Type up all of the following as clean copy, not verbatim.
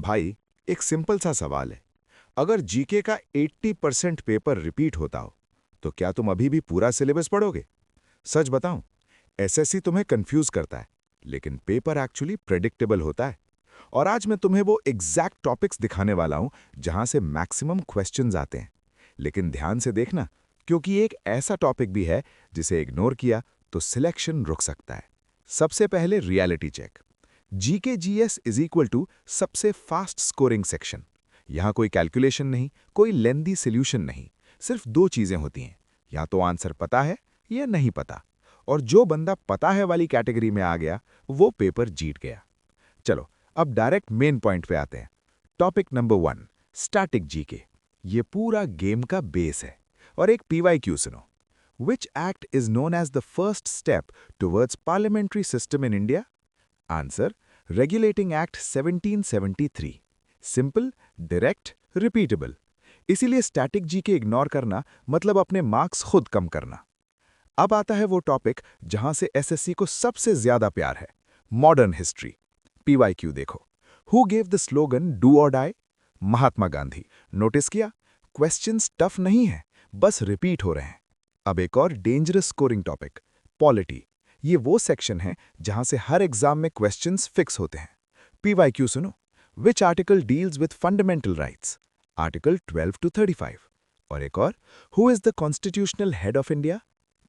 भाई, एक सिंपल सा सवाल है। अगर जीके का 80% पेपर रिपीट होता हो, तो क्या तुम अभी भी पूरा सिलेबस पढ़ोगे? सच बताऊं, एसएससी तुम्हें कंफ्यूज करता है, लेकिन पेपर एक्चुअली प्रेडिक्टेबल होता है। और आज मैं तुम्हें वो एग्जैक्ट टॉपिक्स दिखाने वाला हूं जहां से मैक्सिमम क्वेश्चंस आते हैं। लेकिन ध्यान से देखना, क्योंकि एक ऐसा टॉपिक भी है जिसे इग्नोर किया तो सिलेक्शन रुक सकता है। सबसे पहले reality check. GK GS is equal to सबसे फास्ट स्कोरिंग सेक्शन। यहां कोई कैलकुलेशन नहीं, कोई लेंदी सोल्यूशन नहीं, सिर्फ दो चीजें होती हैं, या तो आंसर पता है या नहीं पता। और जो बंदा पता है वाली कैटेगरी में आ गया, वो पेपर जीत गया। चलो, अब डायरेक्ट मेन पॉइंट पे आते हैं। Topic number 1, static GK. ये पूरा गेम का बेस है। और एक पीवाईक्यू सुनो। Which act is known as the first step towards parliamentary system in India? Answer, regulating act 1773। Simple, direct, repeatable. इसीलिए स्टैटिक जीके इग्नोर करना मतलब अपने मार्क्स खुद कम करना। अब आता है वो टॉपिक जहां से एसएससी को सबसे ज्यादा प्यार है, मॉडर्न हिस्ट्री। पीवाईक्यू देखो। Who gave the slogan do और डाई? महात्मा गांधी। नोटिस किया? क्वेश्चंस टफ नहीं है, बस रिपीट हो रहे हैं। अब एक और डेंजरस स्कोरिंग टॉपिक, पॉलिटी। ये वो सेक्शन है जहां से हर एग्जाम में क्वेश्चंस फिक्स होते हैं। पीवाईक्यू सुनो। Which article deals with fundamental rights? Article 12 to 35। और एक और, who is the constitutional head of India?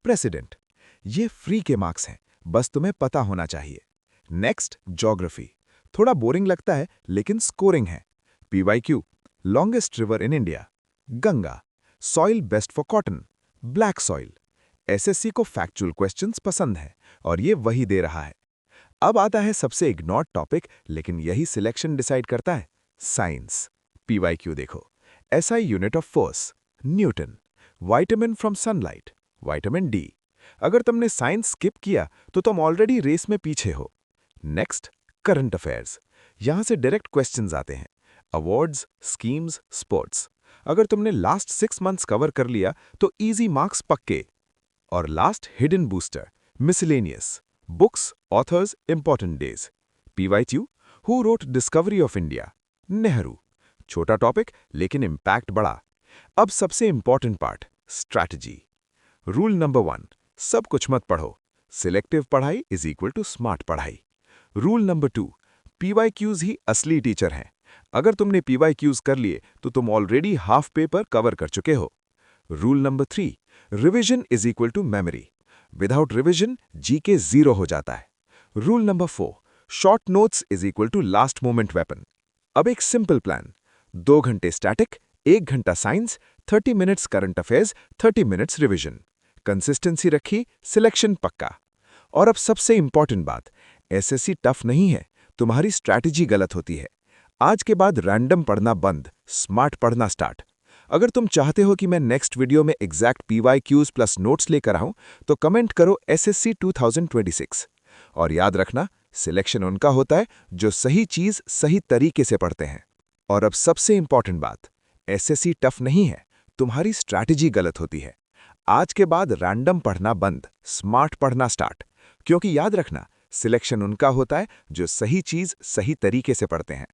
President. ये फ्री के मार्क्स हैं, बस तुम्हें पता होना चाहिए। Next, geography. थोड़ा बोरिंग लगता है, लेकिन स्कोरिंग है। PYQ. Longest river in India? Ganga. Soil best for cotton? Black soil. SSC को फैक्चुअल क्वेश्चंस पसंद है, और ये वही दे रहा है। अब आता है सबसे इग्नोर्ड टॉपिक, लेकिन यही सिलेक्शन डिसाइड करता है, साइंस। पीवाईक्यू देखो। SI unit of force? Newton. Vitamin from sunlight? Vitamin D. अगर तुमने साइंस स्किप किया तो तुम ऑलरेडी रेस में पीछे हो। Next, current affairs. यहां से डायरेक्ट क्वेश्चंस आते हैं। Awards, schemes, sports. अगर तुमने लास्ट 6 मंथ्स कवर कर लिया तो इजी मार्क्स पक्के। और last, hidden booster, miscellaneous. Books, authors, important days. PYQ. Who wrote discovery of India? Nehru. छोटा टॉपिक, लेकिन इंपैक्ट बड़ा। अब सबसे important part, strategy. Rule number 1, सब कुछ मत पढ़ो। सिलेक्टिव पढ़ाई इज इक्वल टू स्मार्ट पढ़ाई। रूल नंबर 2, पीवाईक्यूज ही असली टीचर हैं। अगर तुमने पीवाईक्यूज कर लिए तो तुम ऑलरेडी हाफ पेपर कवर कर चुके हो। Rule number 3, revision is equal to memory. Without revision GK 0 हो जाता है। Rule number 4, short notes is equal to last moment weapon. अब एक सिंपल प्लान, 2 घंटे स्टैटिक, 1 घंटा science, 30 minutes current affairs, 30 minutes revision. Consistency रखी, सिलेक्शन पक्का। और अब सबसे इंपॉर्टेंट बात, एसएससी टफ नहीं है, तुम्हारी स्ट्रैटेजी गलत होती है। आज के बाद रैंडम पढ़ना बंद, स्मार्ट पढ़ना स्टार्ट। अगर तुम चाहते हो कि मैं नेक्स्ट वीडियो में एग्जैक्ट पीवाईक्यूज प्लस नोट्स लेकर आऊं, तो कमेंट करो एसएससी 2026। और याद रखना, सिलेक्शन उनका होता है जो सही चीज सही तरीके से पढ़ते हैं। और अब सबसे इंपॉर्टेंट बात, एसएससी टफ नहीं है, तुम्हारी स्ट्रैटेजी गलत होती है। आज के बाद रैंडम पढ़ना बंद, स्मार्ट पढ़ना स्टार्ट। क्योंकि याद रखना, सिलेक्शन उनका होता है जो सही चीज सही तरीके से पढ़ते हैं।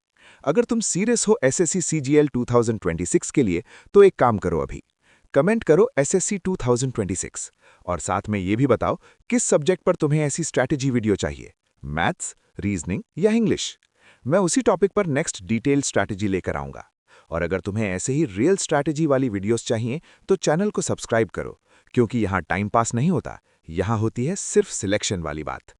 अगर तुम सीरियस हो एसएससी सीजीएल 2026 के लिए, तो एक काम करो, अभी कमेंट करो एसएससी 2026 और साथ में ये भी बताओ किस सब्जेक्ट पर तुम्हें ऐसी स्ट्रैटेजी वीडियो चाहिए, मैथ्स, रीजनिंग या इंग्लिश। मैं उसी टॉपिक पर नेक्स्ट डिटेल स्ट्रैटेजी लेकर आऊंगा। और अगर तुम्हें ऐसे ही रियल स्ट्रैटेजी वाली वीडियोस चाहिए तो चैनल को सब्सक्राइब करो, क्योंकि यहाँ टाइम पास नहीं होता, यहाँ होती है सिर्फ सिलेक्शन वाली बात।